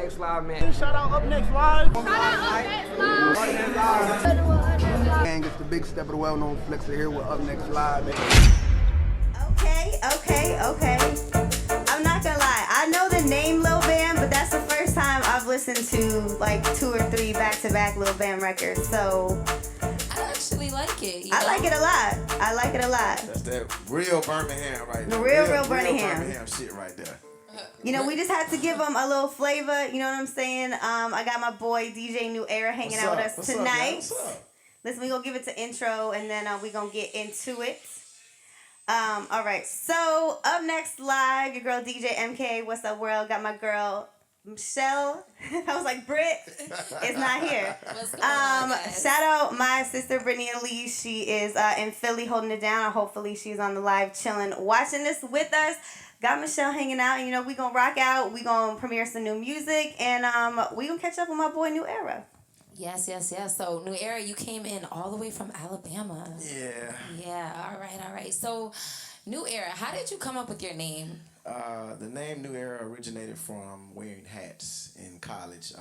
Upnex Live, man. Shout out Upnex Live. Shout out Upnex Live. Gang, it's the big step of the well-known flexer here with Upnex Live, man. Okay. I'm not gonna lie. I know the name Lil Bam, but that's the first time I've listened to like 2 or 3 back-to-back Lil Bam records. So I actually like it. I like it a lot. That's that real Birmingham right there. The real Birmingham. Birmingham shit right there. You know, we just had to give them a little flavor. You know what I'm saying? I got my boy DJ New Era hanging out with us tonight. What's up? Listen, we gonna give it to intro, and then we gonna get into it. All right. So up next live, your girl DJ MK. What's up, world? Got my girl Michelle. I was like, Britt is not here. What's going on, guys? Shout out my sister Brittany Elise. She is in Philly holding it down. Hopefully she's on the live chilling, watching this with us. Got Michelle hanging out. You know, we gonna rock out. We gonna premiere some new music, and we gonna catch up with my boy New Era. Yes. So, New Era, you came in all the way from Alabama. Yeah. Yeah, all right. So, New Era, how did you come up with your name? The name New Era originated from wearing hats in college.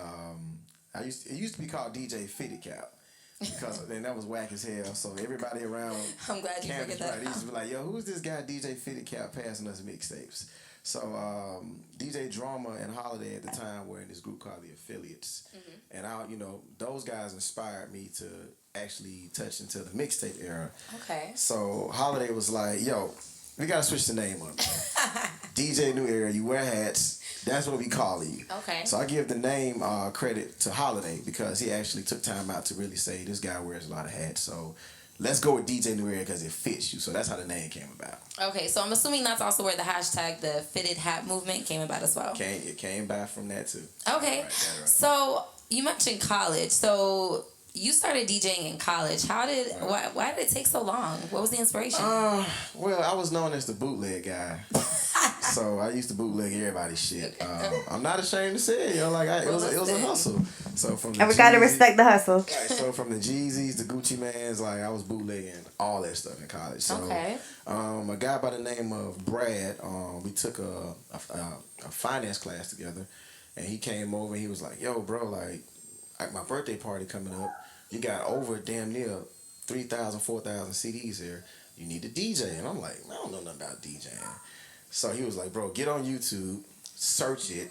It used to be called DJ Fitted Cap. Because then that was whack as hell. So everybody around I'm glad you campus, figured that right, they used to out. be like, yo, who's this guy DJ Fitted Cap passing us mixtapes? So DJ Drama and Holiday at the time were in this group called the Affiliates. Mm-hmm. And those guys inspired me to actually touch into the mixtape era. Okay. So Holiday was like, yo, we gotta switch the name up. DJ New Era, you wear hats. That's what we call you. Okay. So I give the name credit to Holiday because he actually took time out to really say this guy wears a lot of hats. So let's go with DJ New Era because it fits you. So that's how the name came about. Okay, so I'm assuming that's also where the hashtag, the fitted hat movement came about as well. It came back from that too. Okay. Right. So you mentioned college. So you started DJing in college. Why did it take so long? What was the inspiration? Well, I was known as the bootleg guy. So I used to bootleg everybody's shit. I'm not ashamed to say it. It was a hustle. So from And we gotta respect the hustle. Right, so from the Jeezys, the Gucci Mans, I was bootlegging all that stuff in college. So okay. A guy by the name of Brad, we took a finance class together, and he came over and he was like, yo, bro, like my birthday party coming up, you got over damn near 3,000, 4,000 CDs here. You need a DJ. And I'm like, I don't know nothing about DJing. So he was like, bro, get on YouTube, search it,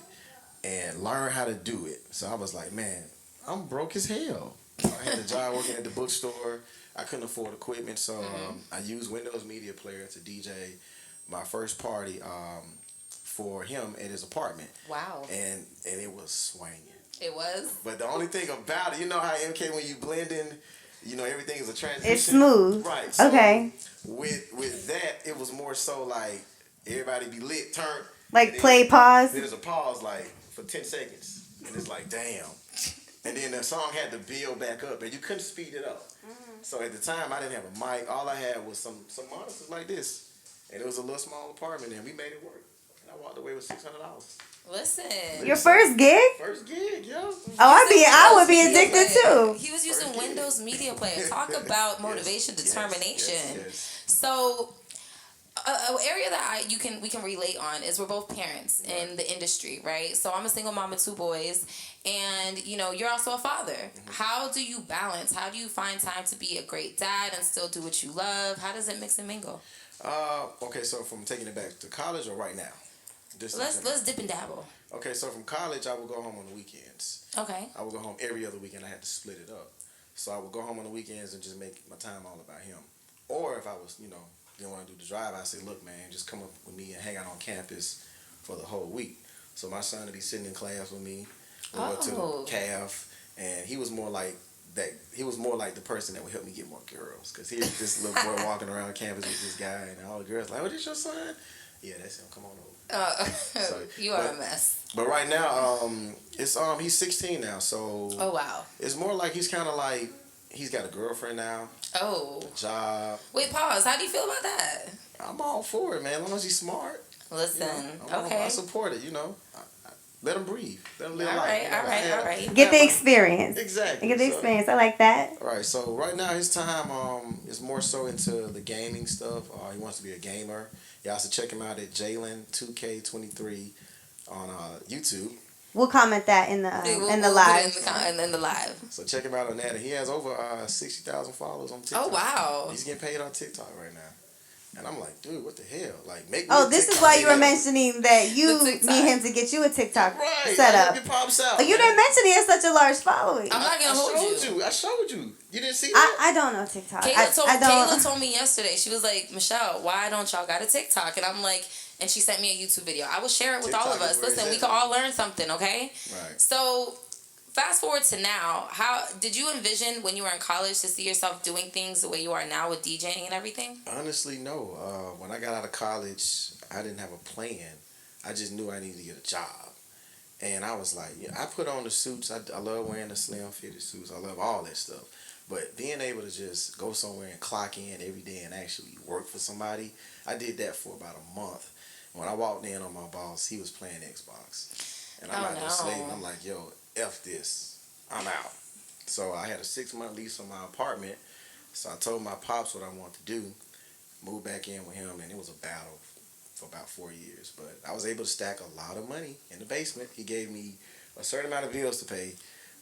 and learn how to do it. So I was like, man, I'm broke as hell. I had a job working at the bookstore. I couldn't afford equipment, so I used Windows Media Player to DJ my first party for him at his apartment. Wow. And it was swinging. It was? But the only thing about it, you know how MK, when you blend in, everything is a transition. It's smooth. Right. So okay. With that, it was more so like everybody be lit, turn. Like play, pause. There's a pause for 10 seconds. And it's like, damn. And then the song had to build back up, and you couldn't speed it up. Mm-hmm. So at the time, I didn't have a mic. All I had was some monitors like this. And it was a little small apartment, and we made it work. And I walked away with $600. Listen. Your first gig? First gig, yo. Oh, I would be addicted too. He was using Windows Media Player. Talk about motivation, determination. Yes. So, an area that we can relate on is we're both parents in the industry, right? So I'm a single mom of 2 boys, and you're also a father. Mm-hmm. How do you balance? How do you find time to be a great dad and still do what you love? How does it mix and mingle? Okay, so from taking it back to college or right now? Let's dip and dabble. Okay, so from college, I would go home on the weekends. Okay. I would go home every other weekend. I had to split it up. So I would go home on the weekends and just make my time all about him. Or if I was, didn't want to do the drive, I'd say, look, man, just come up with me and hang out on campus for the whole week. So my son would be sitting in class with me. We went to CAF, and he was more like that. He was more like the person that would help me get more girls. Because he was this little boy walking around campus with this guy, and all the girls like, oh, this your son? Yeah, that's him. Come on over. You are a mess. But right now, he's 16 now, so. Oh wow. It's more like he's kind of like he's got a girlfriend now. Oh. Job. Wait, pause. How do you feel about that? I'm all for it, man. As long as he's smart. Listen. I support it. Let him breathe. Let him live life. All right. Get the experience. Exactly. Get the experience. I like that. All right. So right now his time is more so into the gaming stuff. He wants to be a gamer. You also check him out at Jalen 2K23 on YouTube. We'll comment that in the We'll live. put it in the live. So check him out on that. And he has over 60,000 followers on TikTok. Oh wow. He's getting paid on TikTok right now. And I'm like, dude, what the hell? Like, make me Oh, a this TikTok is why you were video. mentioning that you The TikTok. need him to get you a TikTok Right. set Like, up. help your pops out. Oh, you didn't mention he has such a large following. I'm not gonna hold you. I showed you. You didn't see that? I don't know TikTok. Kayla told me yesterday. She was like, Michelle, why don't y'all got a TikTok? And I'm like, and she sent me a YouTube video. I will share it with all of TikTok is us. where it's Listen, we at. can all learn something, okay? Right. So, fast forward to now. How did you envision when you were in college to see yourself doing things the way you are now with DJing and everything? Honestly, no. When I got out of college, I didn't have a plan. I just knew I needed to get a job. And I was like, yeah, I put on the suits. I love wearing the slim fitted suits. I love all that stuff. But being able to just go somewhere and clock in every day and actually work for somebody, I did that for about a month. When I walked in on my boss, he was playing Xbox. And I'm out there slaving. I'm like, yo, F this. I'm out. So I had a 6-month lease on my apartment. So I told my pops what I wanted to do. Moved back in with him, and it was a battle for about 4 years. But I was able to stack a lot of money in the basement. He gave me a certain amount of bills to pay.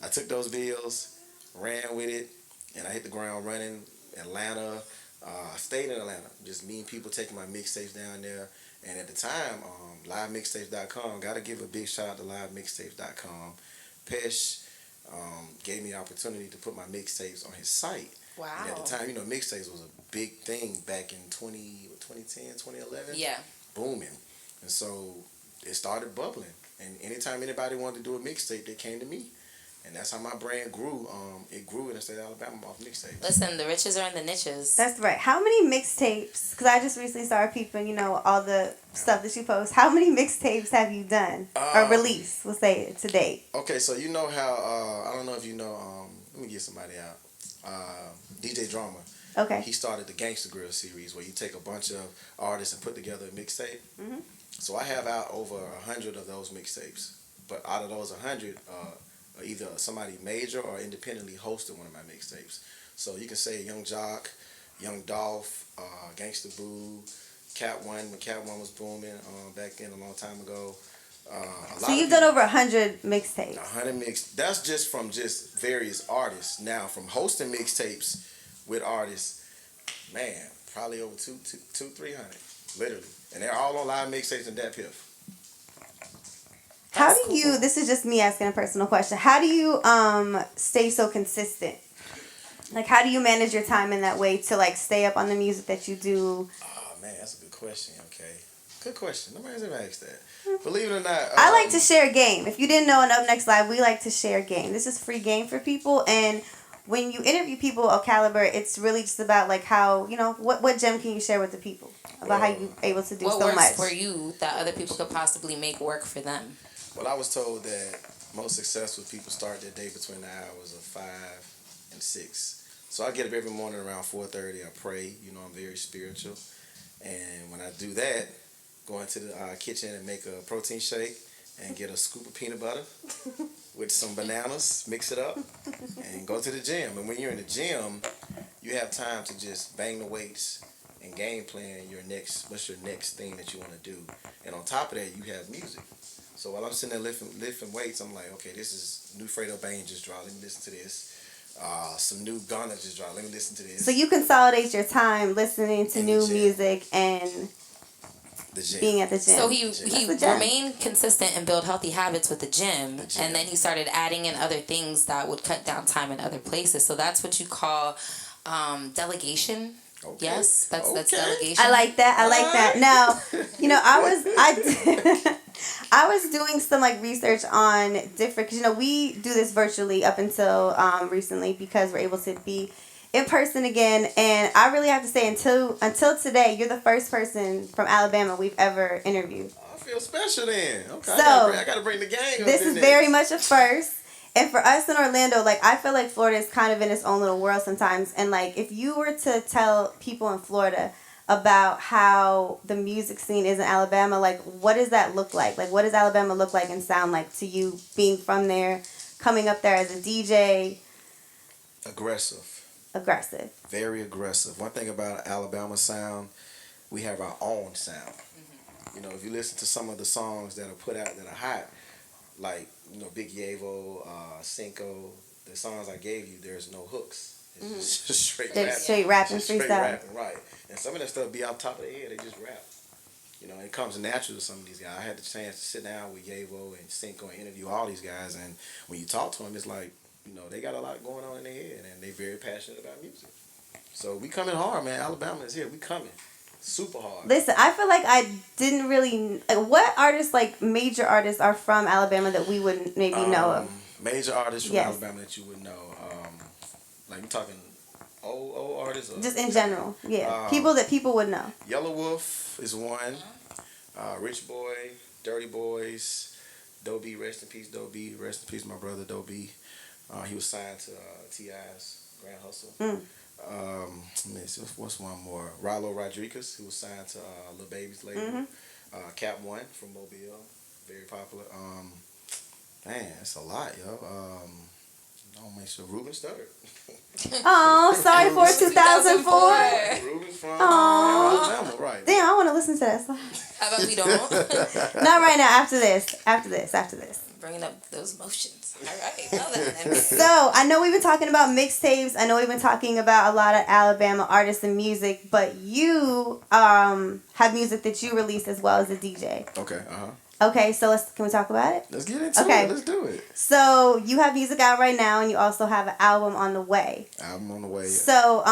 I took those bills, ran with it, and I hit the ground running. Atlanta. I stayed in Atlanta. Just meeting people, taking my mixtapes down there. And at the time, livemixtapes.com, got to give a big shout out to livemixtapes.com. Pesh gave me the opportunity to put my mixtapes on his site. Wow. And at the time, mixtapes was a big thing back in 2010, 2011. Yeah. Booming. And so it started bubbling. And anytime anybody wanted to do a mixtape, they came to me. And that's how my brand grew. It grew in the state of Alabama off mixtapes. Listen, the riches are in the niches. That's right. How many mixtapes? Because I just recently started peeping, all the stuff that you post. How many mixtapes have you done or released? We'll say to date. Okay, so you know how I don't know if you know. Let me get somebody out. DJ Drama. Okay. He started the Gangsta Grill series where you take a bunch of artists and put together a mixtape. Mm-hmm. So I have out over 100 of those mixtapes. But out of those 100, either somebody major or independently hosted one of my mixtapes. So you can say Young Jock, Young Dolph, Gangsta Boo, Cat One when Cat One was booming back then a long time ago. So you've done over 100 mixtapes. 100 mix. That's just from just various artists. Now from hosting mixtapes with artists, man, probably over 300, literally, and they're all on live mixtapes and that piff. How do you, this is just me asking a personal question, how do you stay so consistent? Like, how do you manage your time in that way to, like, stay up on the music that you do? Oh, man, that's a good question, okay. Good question. Nobody's ever asked that. Believe it or not. I like to share game. If you didn't know, in Upnex Live, we like to share game. This is free game for people, and when you interview people of caliber, it's really just about, like, how, what gem can you share with the people? About how you're able to do so much. What works for you that other people could possibly make work for them? Well, I was told that most successful people start their day between the hours of 5 and 6. So I get up every morning around 4:30. I pray. I'm very spiritual. And when I do that, go into the kitchen and make a protein shake and get a scoop of peanut butter with some bananas, mix it up, and go to the gym. And when you're in the gym, you have time to just bang the weights and game plan what's your next thing that you want to do. And on top of that, you have music. So while I'm sitting there lifting weights, I'm like, okay, this is new Fredo Bang just dropped. Let me listen to this. Some new Ghana just dropped. Let me listen to this. So you consolidate your time listening to new music and being at the gym. So he remained consistent and build healthy habits with the gym, and then he started adding in other things that would cut down time in other places. So that's what you call delegation. Okay. Yes, that's delegation. I like that. Now, I was doing some like research on different, because we do this virtually up until recently because we're able to be in person again, and I really have to say until today, you're the first person from Alabama we've ever interviewed. I feel special then. Okay, so I gotta bring the gang. This is very much a first. And for us in Orlando, like, I feel like Florida is kind of in its own little world sometimes. And, like, if you were to tell people in Florida about how the music scene is in Alabama, like, what does that look like? Like, what does Alabama look like and sound like to you being from there, coming up there as a DJ? Aggressive. Very aggressive. One thing about Alabama sound, we have our own sound. Mm-hmm. If you listen to some of the songs that are put out that are hot, like Big Yevo, Cinco, the songs I gave you, there's no hooks. It's just straight They're rapping. straight rapping, Just straight freestyle. rapping, right? And some of that stuff be off top of their head. They just rap. It comes natural to some of these guys. I had the chance to sit down with Yevo and Cinco and interview all these guys, and when you talk to them, it's like they got a lot going on in their head, and they very passionate about music. So we coming hard, man. Alabama is here. We coming super hard. Listen, I feel like I didn't really. What artists, like major artists, are from Alabama that we would maybe know of? Major artists from Yes. Alabama that you would know. Like you talking old artists? Or, Just in general, yeah. People that people would know. Yellow Wolf is one. Rich Boy, Dirty Boys, Dobie, rest in peace, Dobie. Rest in peace, my brother Dobie. He was signed to T.I.'s Grand Hustle. Let me see, what's one more? Rilo Rodriguez, who was signed to Lil Baby's label. Cap One from Mobile, very popular. Man, it's a lot, yo. I'll make sure Ruben Studdard. Oh, sorry for 2004. Ruben's from Alabama, right? Damn, I want to listen to that song. How about we don't? Not right now. After this. Bringing up those emotions. All right. Love that. So, I know we've been talking about mixtapes. I know we've been talking about a lot of Alabama artists and music, but you have music that you released as well as a DJ. Okay, Okay, so can we talk about it? Let's get into it. Let's do it. So, you have music out right now, and you also have an album on the way. Album on the way. Yeah. So,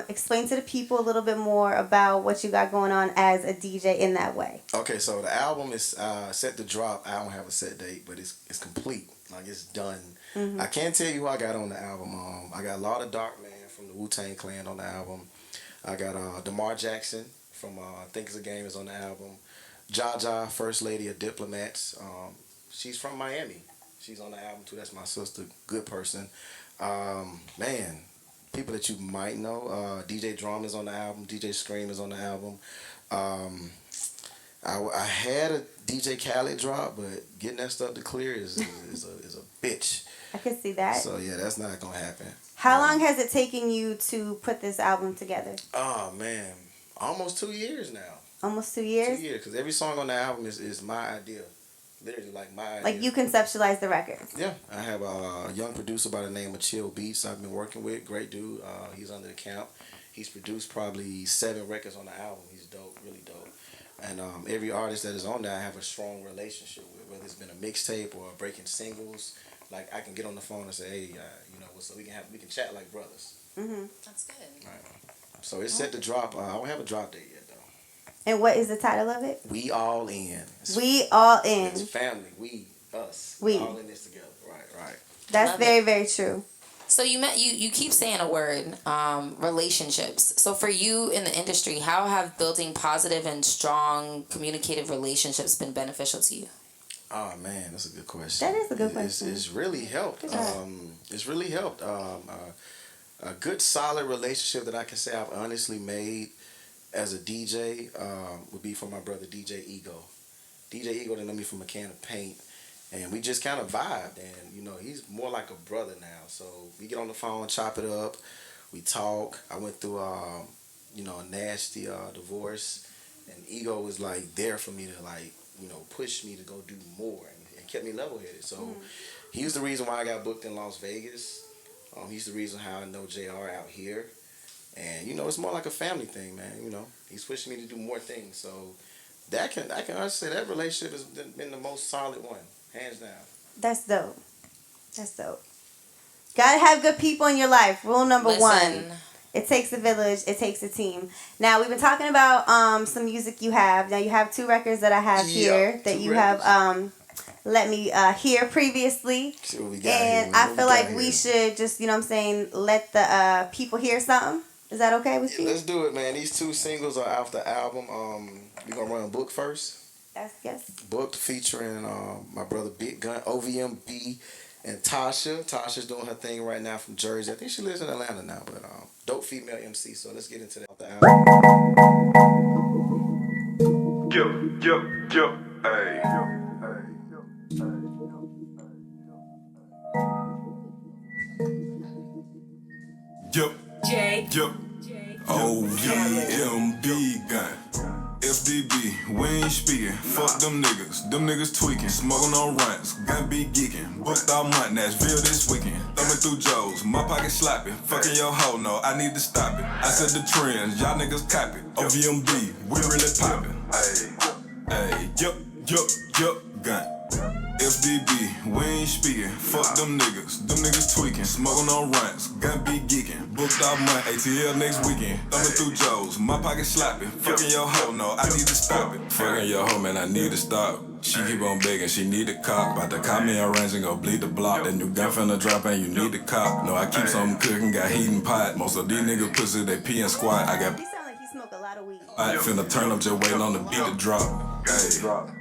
explain to the people a little bit more about what you got going on as a DJ in that way. Okay, so the album is set to drop. I don't have a set date, but it's complete. Like, it's done. I can't tell you who I got on the album. I got a lot of Dark Man from the Wu-Tang Clan on the album. I got DeMar Jackson from Think It's a Game is on the album. Jaica, First Lady of Diplomats. She's from Miami. She's on the album too. That's my sister. Good person. Man, people that you might know. DJ Drum is on the album. DJ Scream is on the album. I had a DJ Khaled drop, but getting that stuff to clear is a bitch. I can see that. So yeah, that's not gonna happen. How long has it taken you to put this album together? Oh man, almost 2 years now. Almost 2 years? 2 years, because every song on the album is my idea. Literally, like my idea. Like you conceptualize the records? Yeah. I have a young producer by the name of Chill Beats I've been working with. Great dude. He's under the count. He's produced probably 7 records on the album. He's dope, really dope. And every artist that is on there I have a strong relationship with, whether it's been a mixtape or breaking singles. Like I can get on the phone and say, hey, what's up? We can chat like brothers. That's good. Right. So it's set to drop. I don't have a drop date yet though. And what is the title of it? We All In. We All In. It's family. We, us. We. All in this together. Right. That's Love very, very true. So you keep saying a word, relationships. So for you in the industry, how have building positive and strong communicative relationships been beneficial to you? Oh man, that's a good question. That is a good question. It's really helped. It's really helped. A good solid relationship that I can say I've honestly made as a DJ would be from my brother DJ Ego. DJ Ego didn't know me from a can of paint. And we just kind of vibed, and he's more like a brother now. So we get on the phone, chop it up, we talk. I went through a nasty divorce, and Ego was like there for me to push me to go do more, and kept me level headed. So he was the reason why I got booked in Las Vegas. He's the reason how I know JR out here, and it's more like a family thing, man. He's pushing me to do more things. So I can honestly say that relationship has been the most solid one. Hands down. That's dope. Gotta have good people in your life. Rule number 1. It takes a village. It takes a team. Now, we've been talking about some music you have. Now, you have 2 records that I have here that you have let me hear previously. See what we got and here, I feel like we should just, let the people hear something. Is that okay with you? Let's do it, man. These 2 singles are off the album. We're going to run Book first. Yes. Booked featuring my brother Big Gun, OVMB, and Tasha. Tasha's doing her thing right now from Jersey. I think she lives in Atlanta now, but dope female MC. So let's get into that. The album. Yo, hey. Yo, OVMB Gun. FDB, we ain't speaking. Fuck them niggas tweaking. Smoking on runs, gun be geeking. Booked all month, Nashville this weekend. Thumbing through Joe's, my pocket slopping. Fucking your hoe, no, I need to stop it. I said the trends, y'all niggas copy. OVMB, we really poppin'. Ayy, yup, gun. FDB, we ain't speaking. Fuck them niggas tweaking. Smoking on runs, gun be geeking. Booked all month, ATL next weekend. Thumbing through Joe's, my pocket slopping. Fucking your hoe, no, I need to stop it. Fucking your hoe, man, I need to stop. She keep on begging, she need a cop. About to cop me a range and go bleed the block. That new gun finna drop and you need a cop. No, I keep something cooking, got heat and pot. Most of these niggas pussy, they pee and squat. I got. He sound like he smoke a lot of weed. I finna turn up, just waiting on the beat to drop. Hey.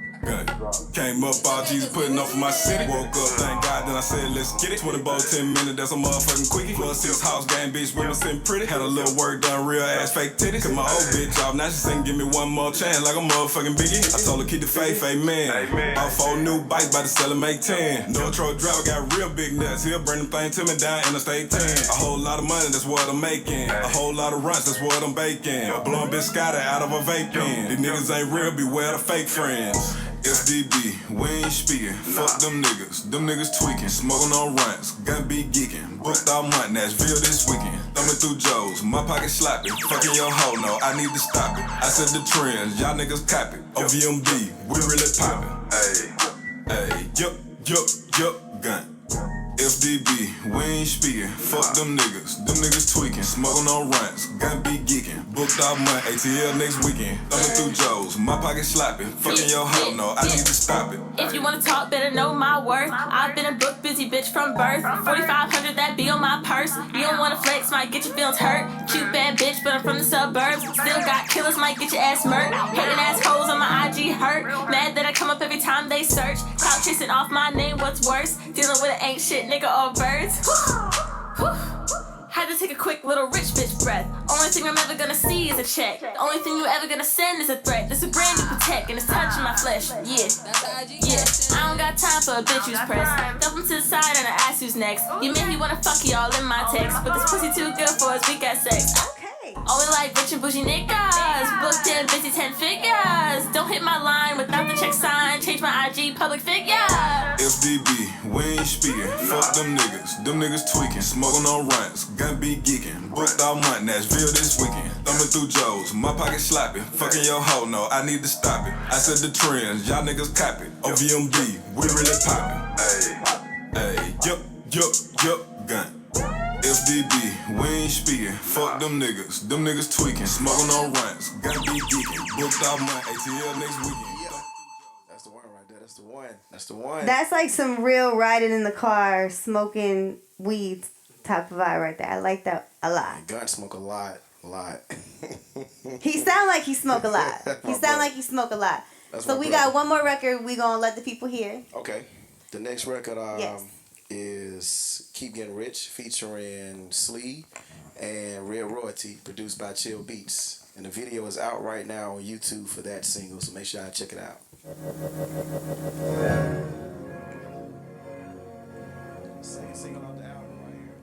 Came up, all Jesus putting up for my city. Woke up, thank God, then I said, let's get it. 20 ball, 10 minutes, that's a motherfucking quickie. Plus 6 house game, bitch, women sitting pretty. Had a little work done, real ass fake titties. Cut my old bitch off, now she saying, give me one more chance, like a motherfucking biggie. I told her, keep the faith, amen. All 4 new bikes, about to sell and make 10. No truck driver got real big nuts. He'll bring them things to me down Interstate 10. A whole lot of money, that's what I'm making. A whole lot of runs, that's what I'm baking. Blowing biscotti out of a vape pen. These niggas ain't real, beware the fake friends. FDB, we ain't speaking. Fuck them niggas tweaking. Smoking on runs, gun be geeking. Booked all month, Nashville this weekend. Thumbing through Joe's, my pocket slopping. Fucking your hoe, no, I need to stop it. I said the trends, y'all niggas copy. OVMB, we really poppin'. Ayy, yup, gun. FDB, we ain't speaking. Fuck them niggas tweaking. Smoking on runs, gun be geeking. Booked all month, ATL next weekend. Thumbing through Joe's, my pocket slopping. Fucking your hoe, no, I need to stop it. If you wanna talk, better know my worth. I've been a book busy bitch from birth. 4,500 that be on my purse. You don't wanna flex, might get your feelings hurt. Cute bad bitch, but I'm from the suburbs. Still got killers, might get your ass murked. Hating ass hoes on my IG hurt. Mad that I come up every time they search. Clout chasing off my name, what's worse? Dealing with an ain't shit nigga or birds. Had to take a quick little rich bitch breath. Only thing I'm ever gonna see is a check. The only thing you ever gonna send is a threat. This a brand new protect and it's touching my flesh. Yeah. I don't got time for a bitch who's pressed. Dump him to the side and I ask who's next. You mean he wanna fuck y'all in my text, but this pussy too good for his weak ass sex. Okay. Only like rich and bougie niggas. Booked in busy 10 figures. Don't hit my line without the check sign. Change my IG public figure. FDB, we ain't speaking. Fuck them niggas tweaking. Smoking on runs, gun be geeking. Booked all month, Nashville this weekend. Thumbing through Joe's, my pocket slopping. Fucking your hoe, no, I need to stop it. I said the trends, y'all niggas copy. OVMB, we really poppin'. Ayy, yup, gun. FDB, we ain't speaking. Fuck them niggas tweaking. Smoking on runs, gun be geeking. Booked all month, ATL next weekend. That's the one right there. That's the one. That's like some real riding in the car, smoking weed type of vibe right there. I like that a lot. Gun smoke a lot. He sound like he smoke a lot. So we got one more record we gonna let the people hear. Okay. The next record Yes. is Keep Getting Rich featuring Slee and Real Royalty, produced by Chill Beats. And the video is out right now on YouTube for that single, so make sure y'all check it out. Single off the album right here.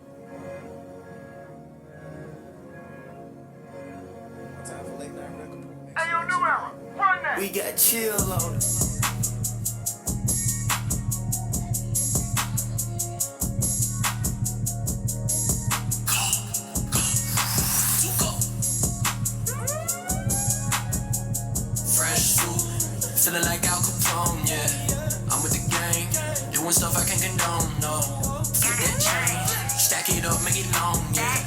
One time for late night record. Hey, yo, New Era, run that. We got chill on it. Feeling like Al Capone, yeah. I'm with the gang, doing stuff I can't condone, no. Flip that change, stack it up, make it long, yeah.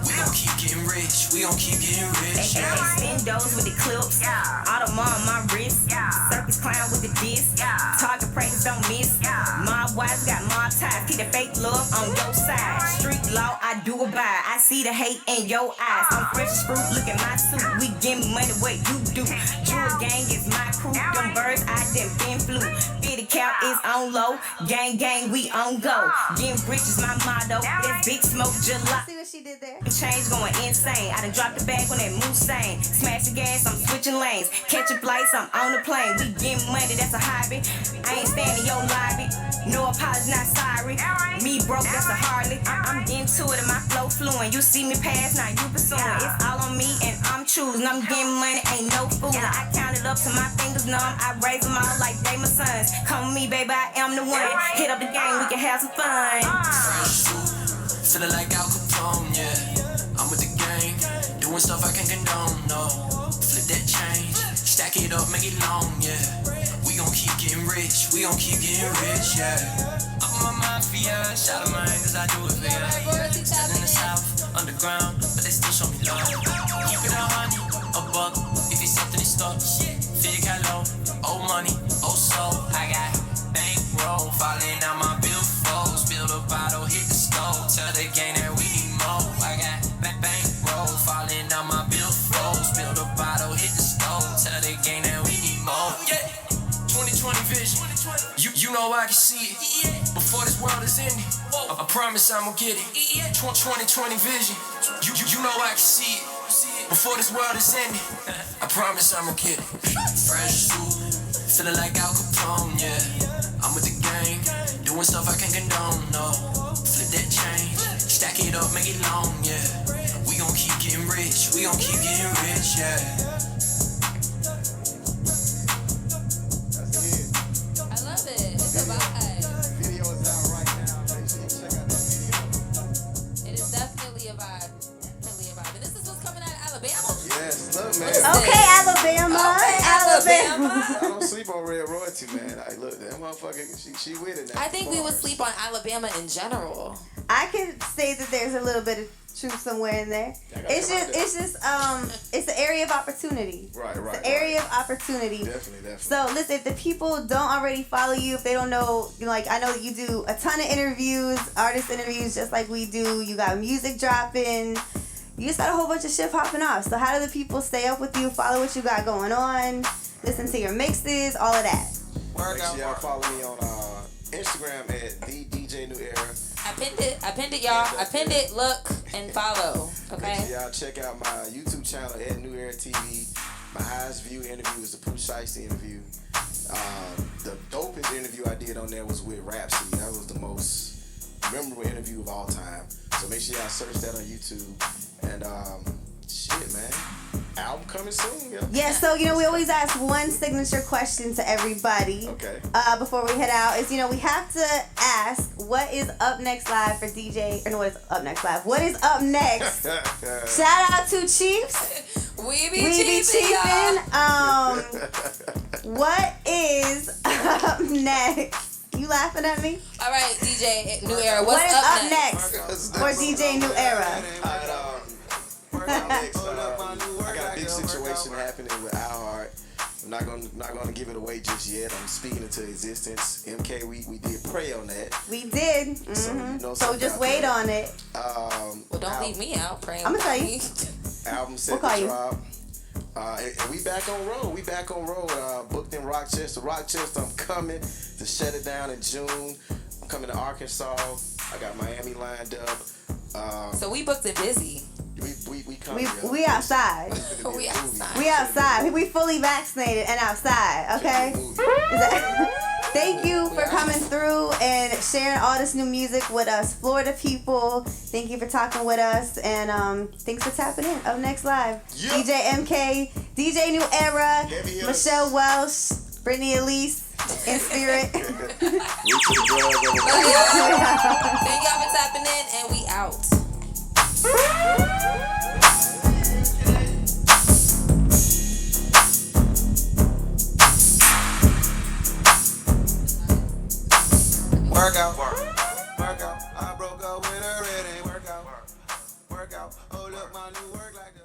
We gon' keep getting rich, yeah. Spindos with the clips, Audemars on my wrist, circus clown with the disc, target practice don't miss. My wives got my ties, keep the fake love on your side. Street law, I do abide. I see the hate in your eyes. I'm fresh as fruit, look at my suit. We give money what you do. Jewel gang is my crew. Them birds I done been flew. 50 count is on low. Gang, we on go. Getting rich is my motto. That's big smoke July. See what she did there? Change going insane. I done dropped the bag on that Mustang. Smash the gas, I'm switching lanes. Catching flights, I'm on the plane. We getting money, that's a hobby. I ain't standing your lobby. No apology, not sorry. Me broke, that's a Harley. I'm getting to it and my flow fluent. doing. You see me pass, now you pursuing. It's all on me and I'm choosing. I'm getting money, ain't no fooling. I count it up to my fingers numb. I raise them all like they my sons. Come with me, baby, I am the one. Hit up the game, we can have some fun. Fresh suit, feeling like Al Capone, yeah. I'm with the gang, doing stuff I can't condone, no. Flip that change, stack it up, make it long, yeah. We gon' keep getting rich, we gon' keep getting rich, yeah. I'm a mafia, shout out mine, cause I do it for ya. Still in the south, underground, but they still show me love. Keep it 100, a buck, if it's something that's stuck. Feel your low, old money, old soul. I got bankroll, falling out my billfolds. Build a bottle, hit the stove, tell the gang that we need more. I got bankroll, falling out my billfolds. Build a bottle, hit the stove, tell the gang that we need more. Yeah, 2020 vision, you know I can see it. Before this world is ending, I promise I'ma get it. 2020 vision, you know I can see it. Before this world is ending, I promise I'ma get it. Fresh suit, feeling like Al Capone, yeah. I'm with the gang, doing stuff I can't condone, no. Flip that change, stack it up, make it long, yeah. We gon' keep getting rich, we gon' keep getting rich, yeah. I love it. It's a vibe. Video is out right now. Make sure you check out that video. It is definitely a vibe. Definitely a vibe. And this is what's coming out of Alabama. Yes, look, man. Okay, Alabama. Alabama. I don't sleep on Red Royalty, man. I look, that motherfucker, she with it now. I think we would sleep on Alabama in general. I could say that there's a little bit of truth somewhere in there. It's the area of opportunity. Right. It's the area of opportunity. Definitely. So listen, if the people don't already follow you, if they don't know, like I know that you do a ton of interviews, artist interviews, just like we do. You got music dropping. You just got a whole bunch of shit popping off. So how do the people stay up with you, follow what you got going on, listen to your mixes, all of that? Make sure y'all follow me on Instagram at the DJ New Era. I pinned it, y'all. I pinned it. Look and follow. Okay. Make sure y'all check out my YouTube channel at New Era TV. My highest view interview is the Pooh Shiesty interview. The dopest interview I did on there was with Rhapsody. That was the most memorable interview of all time. So make sure y'all search that on YouTube. And shit, man. Album coming soon, yo. Yeah, so we always ask one signature question to everybody. Okay. Before we head out, is we have to ask what is up next live for DJ, or no, what is up next live? What is up next? Shout out to Chiefs. We be chiefing. What is up next? You laughing at me? All right, DJ New Era. What is What's up next for DJ New Era? I got a big situation happening with iHeart. I'm not gonna give it away just yet. I'm speaking into existence. MK, we did pray on that. We did. Mm-hmm. So just wait on it. Well, don't leave me out praying. I'm gonna tell you. Album set to drop. And we back on road. Booked in Rochester. I'm coming to shut it down in June. I'm coming to Arkansas. I got Miami lined up. So we booked it busy. We come. We outside. We outside. We outside. We fully vaccinated and outside. Okay. Thank you for coming through and sharing all this new music with us, Florida people. Thank you for talking with us, and thanks for tapping in. Up next live, DJ MK, DJ New Era, Michelle Welsh, Brittany Elise, in spirit. Thank y'all for tapping in, and we out. Work out. I broke up with her, it ain't work out. Oh, look, my new work like a